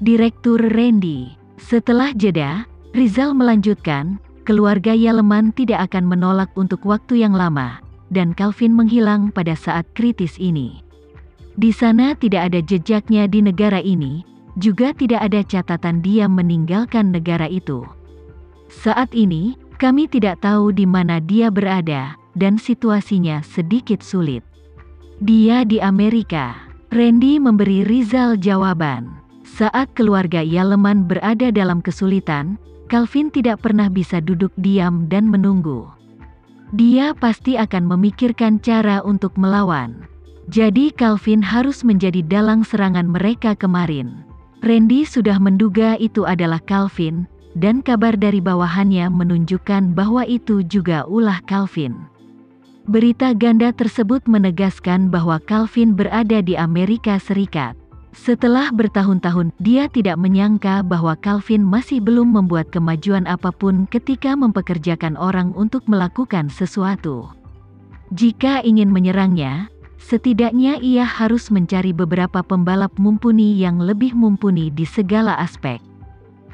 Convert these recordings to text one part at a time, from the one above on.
Direktur Randy. Setelah jeda, Rizal melanjutkan, keluarga Yaleman tidak akan menolak untuk waktu yang lama, dan Calvin menghilang pada saat kritis ini. Di sana tidak ada jejaknya di negara ini, juga tidak ada catatan dia meninggalkan negara itu. Saat ini, kami tidak tahu di mana dia berada, dan situasinya sedikit sulit. Dia di Amerika. Randy memberi Rizal jawaban. Saat keluarga Yaleman berada dalam kesulitan, Calvin tidak pernah bisa duduk diam dan menunggu. Dia pasti akan memikirkan cara untuk melawan. Jadi Calvin harus menjadi dalang serangan mereka kemarin. Randy sudah menduga itu adalah Calvin, dan kabar dari bawahannya menunjukkan bahwa itu juga ulah Calvin. Berita ganda tersebut menegaskan bahwa Calvin berada di Amerika Serikat. Setelah bertahun-tahun, dia tidak menyangka bahwa Calvin masih belum membuat kemajuan apapun ketika mempekerjakan orang untuk melakukan sesuatu. Jika ingin menyerangnya, setidaknya ia harus mencari beberapa pembalap mumpuni yang lebih mumpuni di segala aspek.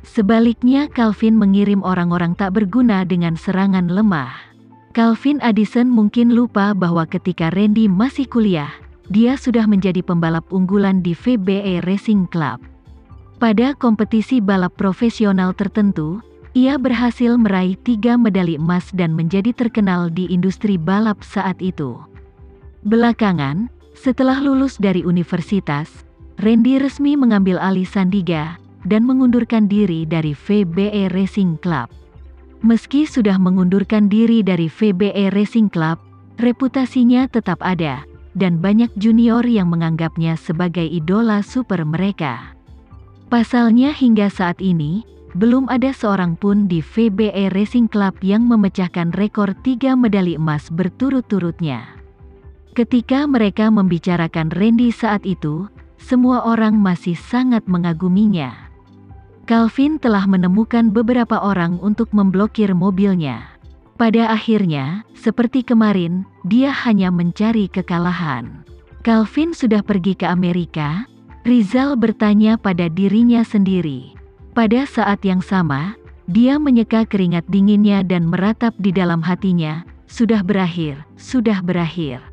Sebaliknya, Calvin mengirim orang-orang tak berguna dengan serangan lemah. Calvin Addison mungkin lupa bahwa ketika Randy masih kuliah, dia sudah menjadi pembalap unggulan di VBE Racing Club. Pada kompetisi balap profesional tertentu, ia berhasil meraih 3 medali emas dan menjadi terkenal di industri balap saat itu. Belakangan, setelah lulus dari universitas, Randy resmi mengambil alih Sandiga dan mengundurkan diri dari VBE Racing Club. Meski sudah mengundurkan diri dari VBE Racing Club, reputasinya tetap ada, dan banyak junior yang menganggapnya sebagai idola super mereka. Pasalnya hingga saat ini, belum ada seorang pun di VBE Racing Club yang memecahkan rekor 3 medali emas berturut-turutnya. Ketika mereka membicarakan Randy saat itu, semua orang masih sangat mengaguminya. Calvin telah menemukan beberapa orang untuk memblokir mobilnya. Pada akhirnya, seperti kemarin, dia hanya mencari kekalahan. Calvin sudah pergi ke Amerika? Rizal bertanya pada dirinya sendiri. Pada saat yang sama, dia menyeka keringat dinginnya dan meratap di dalam hatinya, sudah berakhir, sudah berakhir.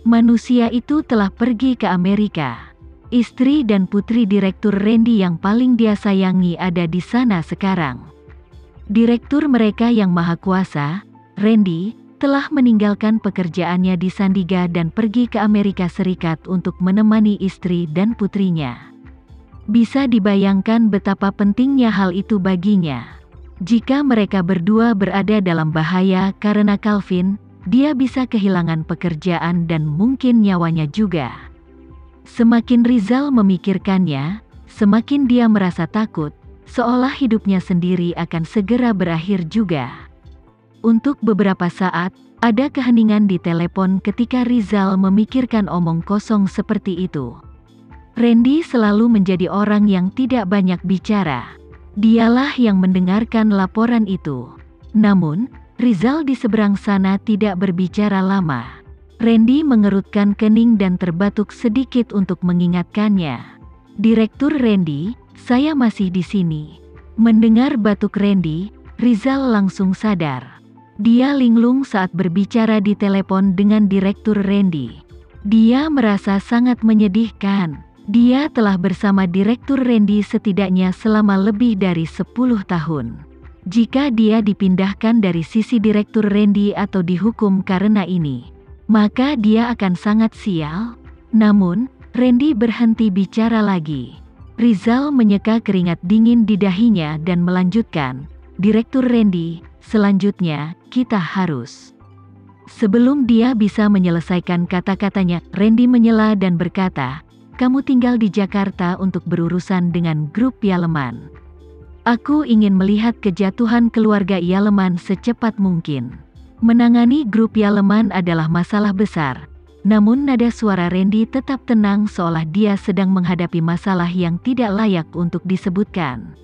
Manusia itu telah pergi ke Amerika. Istri dan putri Direktur Randy yang paling dia sayangi ada di sana sekarang. Direktur mereka yang maha kuasa, Randy, telah meninggalkan pekerjaannya di Sandiga dan pergi ke Amerika Serikat untuk menemani istri dan putrinya. Bisa dibayangkan betapa pentingnya hal itu baginya. Jika mereka berdua berada dalam bahaya karena Calvin, dia bisa kehilangan pekerjaan dan mungkin nyawanya juga. Semakin Rizal memikirkannya, semakin dia merasa takut, seolah hidupnya sendiri akan segera berakhir juga. Untuk beberapa saat, ada keheningan di telepon ketika Rizal memikirkan omong kosong seperti itu. Randy selalu menjadi orang yang tidak banyak bicara. Dialah yang mendengarkan laporan itu. Namun, Rizal di seberang sana tidak berbicara lama. Randy mengerutkan kening dan terbatuk sedikit untuk mengingatkannya. Direktur Randy, saya masih di sini. Mendengar batuk Randy, Rizal langsung sadar. Dia linglung saat berbicara di telepon dengan Direktur Randy. Dia merasa sangat menyedihkan. Dia telah bersama Direktur Randy setidaknya selama lebih dari 10 tahun. Jika dia dipindahkan dari sisi Direktur Randy atau dihukum karena ini, maka dia akan sangat sial. Namun, Randy berhenti bicara lagi. Rizal menyeka keringat dingin di dahinya dan melanjutkan, Direktur Randy, selanjutnya, kita harus. Sebelum dia bisa menyelesaikan kata-katanya, Randy menyela dan berkata, kamu tinggal di Jakarta untuk berurusan dengan grup Yaleman. Aku ingin melihat kejatuhan keluarga Yaleman secepat mungkin. Menangani grup Yaleman adalah masalah besar, namun nada suara Randy tetap tenang seolah dia sedang menghadapi masalah yang tidak layak untuk disebutkan.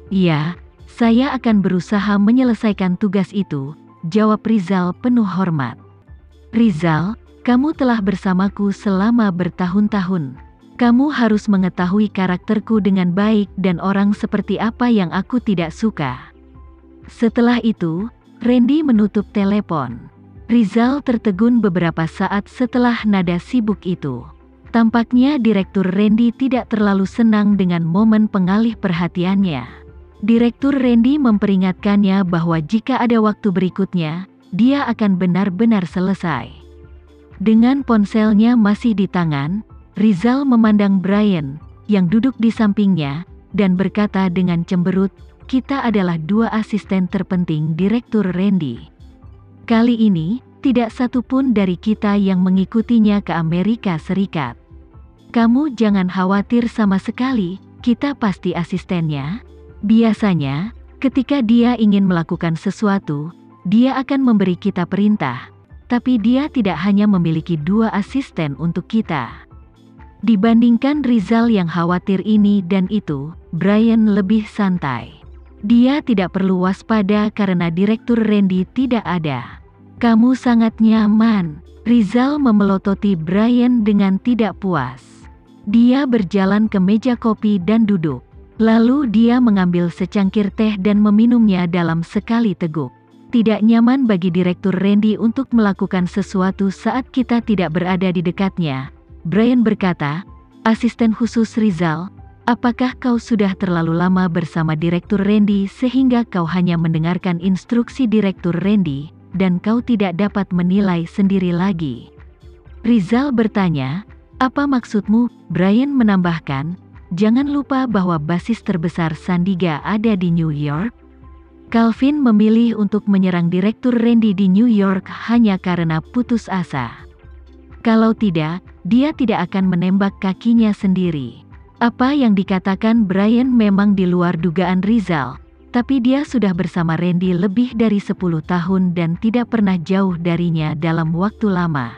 Ya, saya akan berusaha menyelesaikan tugas itu, jawab Rizal penuh hormat. Rizal, kamu telah bersamaku selama bertahun-tahun. Kamu harus mengetahui karakterku dengan baik dan orang seperti apa yang aku tidak suka. Setelah itu, Randy menutup telepon. Rizal tertegun beberapa saat setelah nada sibuk itu. Tampaknya Direktur Randy tidak terlalu senang dengan momen pengalih perhatiannya. Direktur Randy memperingatkannya bahwa jika ada waktu berikutnya, dia akan benar-benar selesai. Dengan ponselnya masih di tangan, Rizal memandang Brian, yang duduk di sampingnya, dan berkata dengan cemberut, "Kita adalah dua asisten terpenting Direktur Randy. Kali ini, tidak satu pun dari kita yang mengikutinya ke Amerika Serikat. Kamu jangan khawatir sama sekali, kita pasti asistennya." Biasanya, ketika dia ingin melakukan sesuatu, dia akan memberi kita perintah, tapi dia tidak hanya memiliki dua asisten untuk kita. Dibandingkan Rizal yang khawatir ini dan itu, Brian lebih santai. Dia tidak perlu waspada karena Direktur Randy tidak ada. "Kamu sangat nyaman," Rizal memelototi Brian dengan tidak puas. Dia berjalan ke meja kopi dan duduk. Lalu dia mengambil secangkir teh dan meminumnya dalam sekali teguk. Tidak nyaman bagi Direktur Randy untuk melakukan sesuatu saat kita tidak berada di dekatnya. Brian berkata, "Asisten khusus Rizal, apakah kau sudah terlalu lama bersama Direktur Randy sehingga kau hanya mendengarkan instruksi Direktur Randy, dan kau tidak dapat menilai sendiri lagi?" Rizal bertanya, "Apa maksudmu?" Brian menambahkan, "Jangan lupa bahwa basis terbesar Sandiga ada di New York." Calvin memilih untuk menyerang Direktur Randy di New York hanya karena putus asa. Kalau tidak, dia tidak akan menembak kakinya sendiri. Apa yang dikatakan Brian memang di luar dugaan Rizal, tapi dia sudah bersama Randy lebih dari 10 tahun dan tidak pernah jauh darinya dalam waktu lama.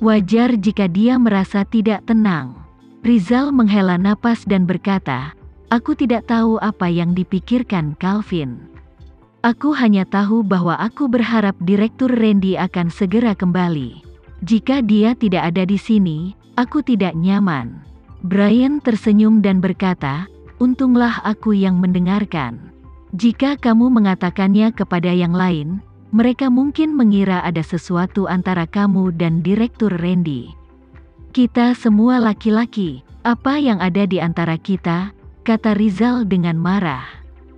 Wajar jika dia merasa tidak tenang. Rizal menghela napas dan berkata, "Aku tidak tahu apa yang dipikirkan Calvin. Aku hanya tahu bahwa aku berharap Direktur Randy akan segera kembali. Jika dia tidak ada di sini, aku tidak nyaman." Brian tersenyum dan berkata, "Untunglah aku yang mendengarkan. Jika kamu mengatakannya kepada yang lain, mereka mungkin mengira ada sesuatu antara kamu dan Direktur Randy. Kita semua laki-laki, apa yang ada di antara kita?" kata Rizal dengan marah.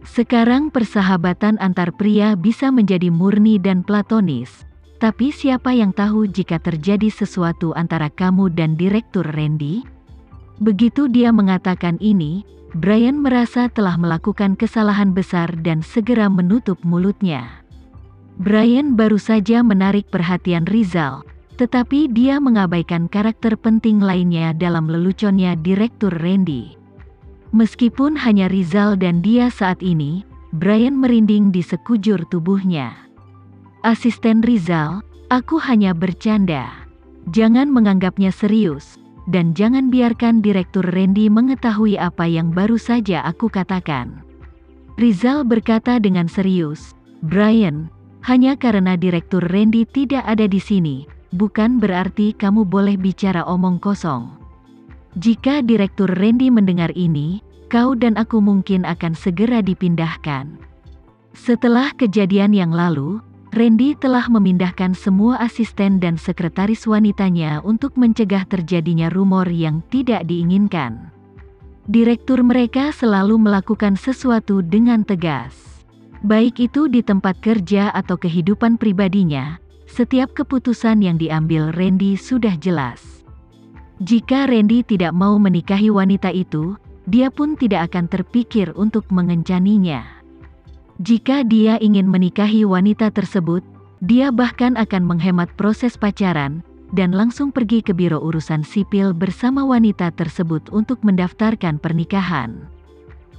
"Sekarang persahabatan antar pria bisa menjadi murni dan platonis. Tapi siapa yang tahu jika terjadi sesuatu antara kamu dan Direktur Randy?" Begitu dia mengatakan ini, Brian merasa telah melakukan kesalahan besar dan segera menutup mulutnya. Brian baru saja menarik perhatian Rizal, tetapi dia mengabaikan karakter penting lainnya dalam leluconnya Direktur Randy. Meskipun hanya Rizal dan dia saat ini, Brian merinding di sekujur tubuhnya. "Asisten Rizal, aku hanya bercanda. Jangan menganggapnya serius, dan jangan biarkan Direktur Randy mengetahui apa yang baru saja aku katakan." Rizal berkata dengan serius, "Brian, hanya karena Direktur Randy tidak ada di sini, bukan berarti kamu boleh bicara omong kosong. Jika Direktur Randy mendengar ini, kau dan aku mungkin akan segera dipindahkan." Setelah kejadian yang lalu, Randy telah memindahkan semua asisten dan sekretaris wanitanya untuk mencegah terjadinya rumor yang tidak diinginkan. Direktur mereka selalu melakukan sesuatu dengan tegas. Baik itu di tempat kerja atau kehidupan pribadinya, setiap keputusan yang diambil Randy sudah jelas. Jika Randy tidak mau menikahi wanita itu, dia pun tidak akan terpikir untuk mengencaninya. Jika dia ingin menikahi wanita tersebut, dia bahkan akan menghemat proses pacaran, dan langsung pergi ke biro urusan sipil bersama wanita tersebut untuk mendaftarkan pernikahan.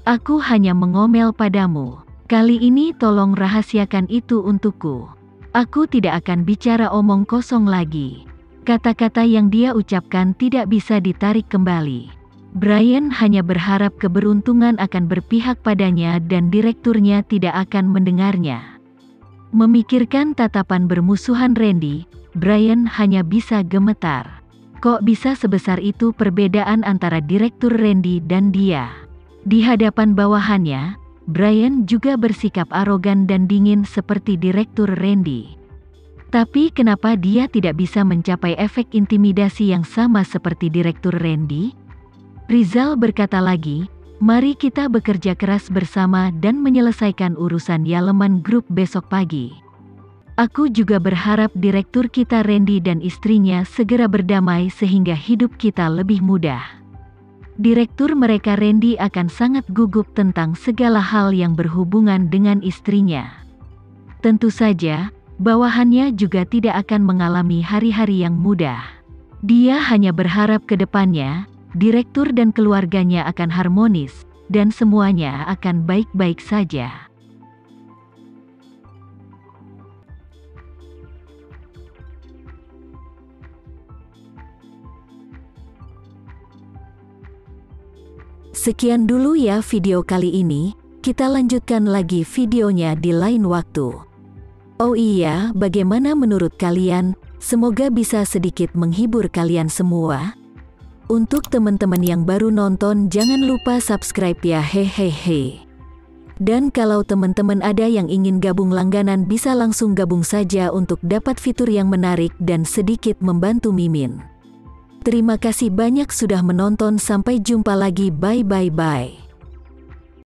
"Aku hanya mengomel padamu. Kali ini tolong rahasiakan itu untukku. Aku tidak akan bicara omong kosong lagi." Kata-kata yang dia ucapkan tidak bisa ditarik kembali. Brian hanya berharap keberuntungan akan berpihak padanya dan direkturnya tidak akan mendengarnya. Memikirkan tatapan bermusuhan Randy, Brian hanya bisa gemetar. Kok bisa sebesar itu perbedaan antara Direktur Randy dan dia? Di hadapan bawahannya, Brian juga bersikap arogan dan dingin seperti Direktur Randy. Tapi kenapa dia tidak bisa mencapai efek intimidasi yang sama seperti Direktur Randy? Rizal berkata lagi, "Mari kita bekerja keras bersama dan menyelesaikan urusan Yaleman Group besok pagi. Aku juga berharap direktur kita Randy dan istrinya segera berdamai sehingga hidup kita lebih mudah." Direktur mereka Randy akan sangat gugup tentang segala hal yang berhubungan dengan istrinya. Tentu saja, bawahannya juga tidak akan mengalami hari-hari yang mudah. Dia hanya berharap ke depannya, direktur dan keluarganya akan harmonis, dan semuanya akan baik-baik saja. Sekian dulu ya video kali ini, kita lanjutkan lagi videonya di lain waktu. Oh iya, bagaimana menurut kalian? Semoga bisa sedikit menghibur kalian semua. Untuk teman-teman yang baru nonton, jangan lupa subscribe ya, hehehe. Dan kalau teman-teman ada yang ingin gabung langganan, bisa langsung gabung saja untuk dapat fitur yang menarik dan sedikit membantu Mimin. Terima kasih banyak sudah menonton, sampai jumpa lagi, bye.